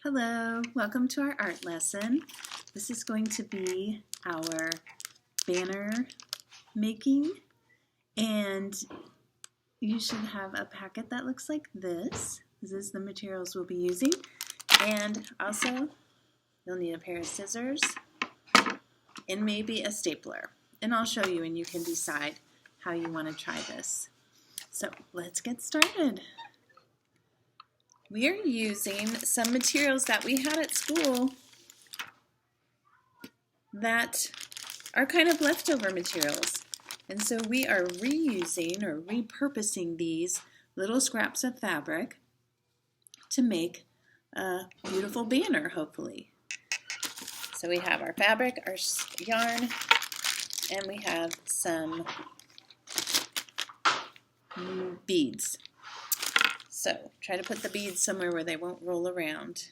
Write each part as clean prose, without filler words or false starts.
Hello, welcome to our art lesson. This is going to be our banner making, and you should have a packet that looks like this. This is the materials we'll be using, and also you'll need a pair of scissors and maybe a stapler. And I'll show you and you can decide how you want to try this. So let's get started. We are using some materials that we had at school that are kind of leftover materials. And so we are reusing or repurposing these little scraps of fabric to make a beautiful banner, hopefully. So we have our fabric, our yarn, and we have some beads. So try to put the beads somewhere where they won't roll around.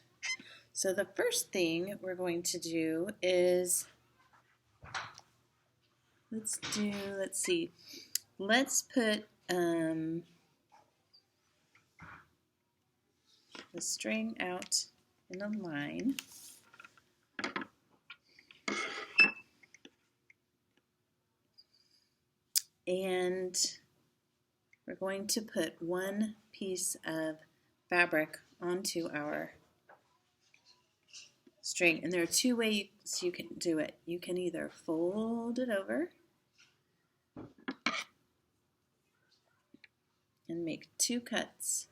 So the first thing we're going to do is, let's put the string out in a line. And we're going to put one piece of fabric onto our string. And there are two ways you can do it. You can either fold it over and make two cuts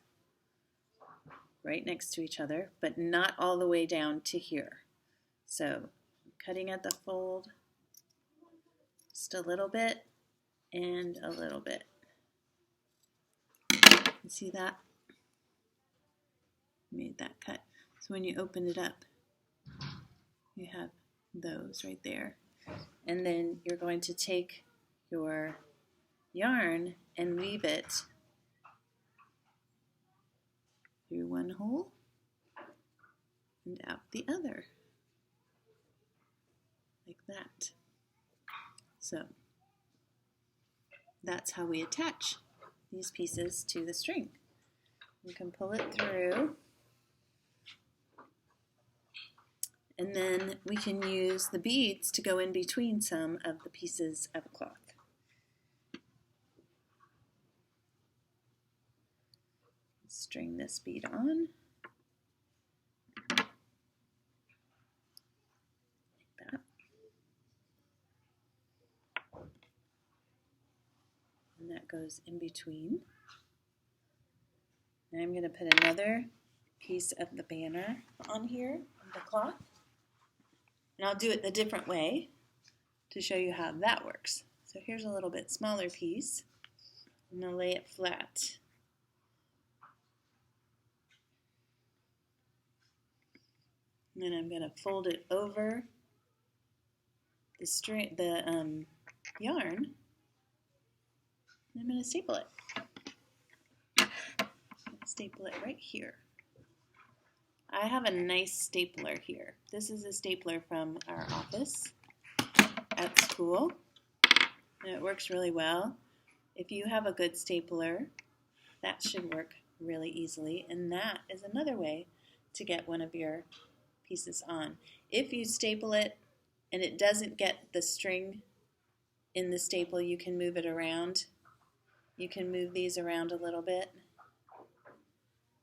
right next to each other, but not all the way down to here. So cutting at the fold just a little bit and a little bit. You see that? Made that cut. So when you open it up, you have those right there. And then you're going to take your yarn and weave it through one hole and out the other, like that. So that's how we attach these pieces to the string. You can pull it through, and then we can use the beads to go in between some of the pieces of cloth. String this bead on, like that. And that goes in between. Now I'm going to put another piece of the banner on here, on the cloth. And I'll do it the different way to show you how that works. So here's a little bit smaller piece. I'm going to lay it flat. And then I'm going to fold it over the string, the yarn. And I'm going to staple it. Staple it right here. I have a nice stapler here. This is a stapler from our office at school, and it works really well. If you have a good stapler, that should work really easily, and that is another way to get one of your pieces on. If you staple it and it doesn't get the string in the staple, you can move it around. You can move these around a little bit.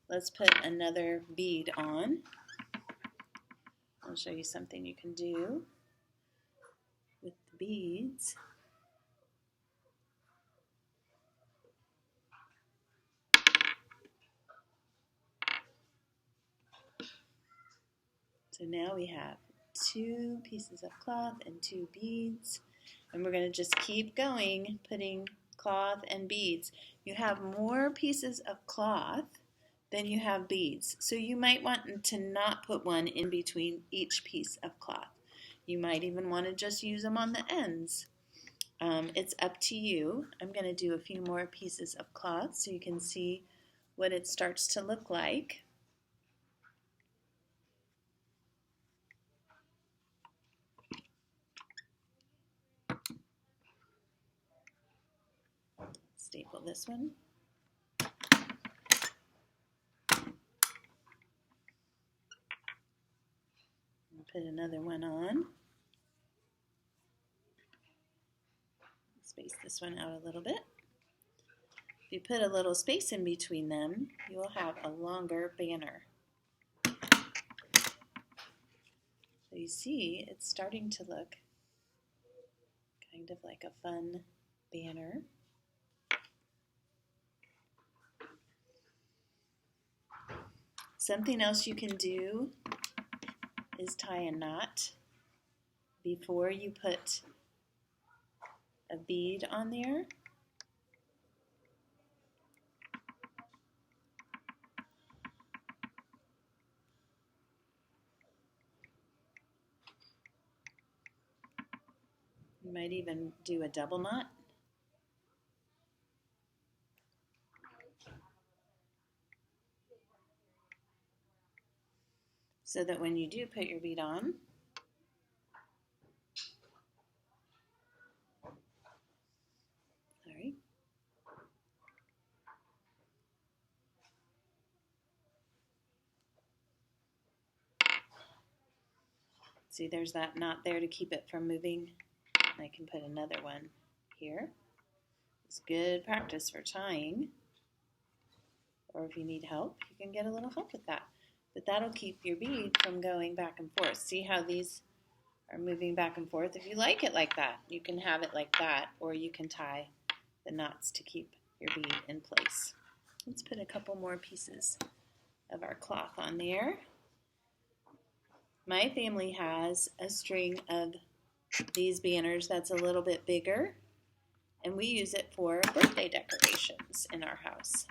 Let's put another bead on. I'll show you something you can do with the beads. So now we have two pieces of cloth and two beads, and we're going to just keep going, putting cloth and beads. You have more pieces of cloth than you have beads, so you might want to not put one in between each piece of cloth. You might even want to just use them on the ends. It's up to you. I'm going to do a few more pieces of cloth so you can see what it starts to look like. Staple this one. Put another one on. Space this one out a little bit. If you put a little space in between them, you will have a longer banner. So you see, it's starting to look kind of like a fun banner. Something else you can do is tie a knot before you put a bead on there. You might even do a double knot. So that when you do put your bead on, see, there's that knot there to keep it from moving. And I can put another one here. It's good practice for tying. Or if you need help, you can get a little help with that. But that'll keep your bead from going back and forth. See how these are moving back and forth? If you like it like that, you can have it like that, or you can tie the knots to keep your bead in place. Let's put a couple more pieces of our cloth on there. My family has a string of these banners that's a little bit bigger, and we use it for birthday decorations in our house.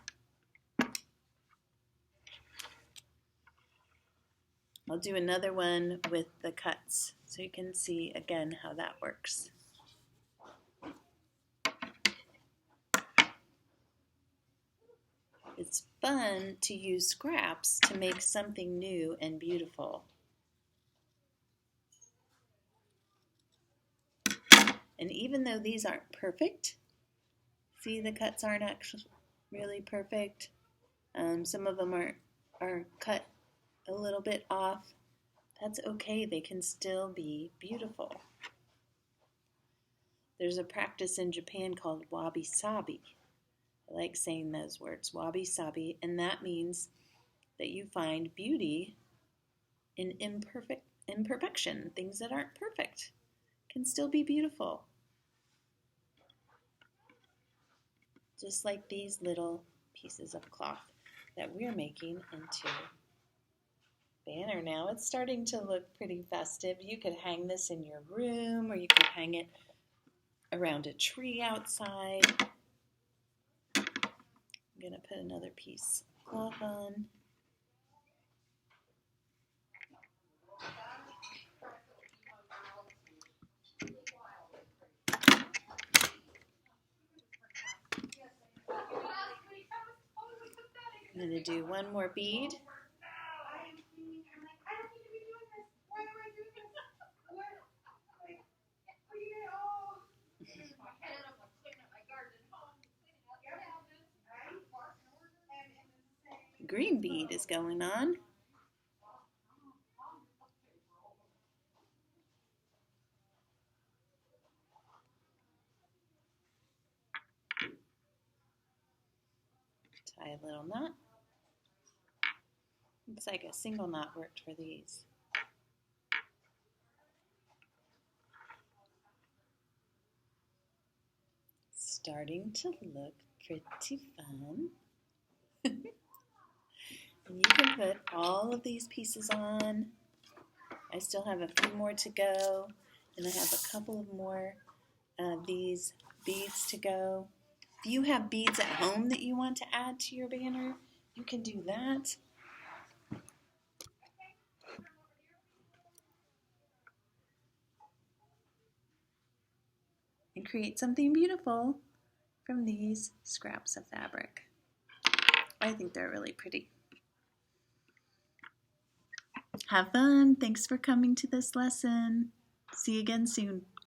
I'll do another one with the cuts so you can see again how that works. It's fun to use scraps to make something new and beautiful. And even though these aren't perfect, see, the cuts aren't actually really perfect. Some of them are cut a little bit off. That's okay, they can still be beautiful. There's a practice in Japan called wabi-sabi. I like saying those words, wabi-sabi, and that means that you find beauty in imperfection. Things that aren't perfect can still be beautiful. Just like these little pieces of cloth that we're making into banner now. It's starting to look pretty festive. You could hang this in your room, or you could hang it around a tree outside. I'm going to put another piece of cloth on. I'm going to do one more bead. Green bead is going on. Tie a little knot. Looks like a single knot worked for these. Starting to look pretty fun. And you can put all of these pieces on. I still have a few more to go, and I have a couple of more of these beads to go. If you have beads at home that you want to add to your banner, you can do that. And create something beautiful from these scraps of fabric. I think they're really pretty. Have fun. Thanks for coming to this lesson. See you again soon.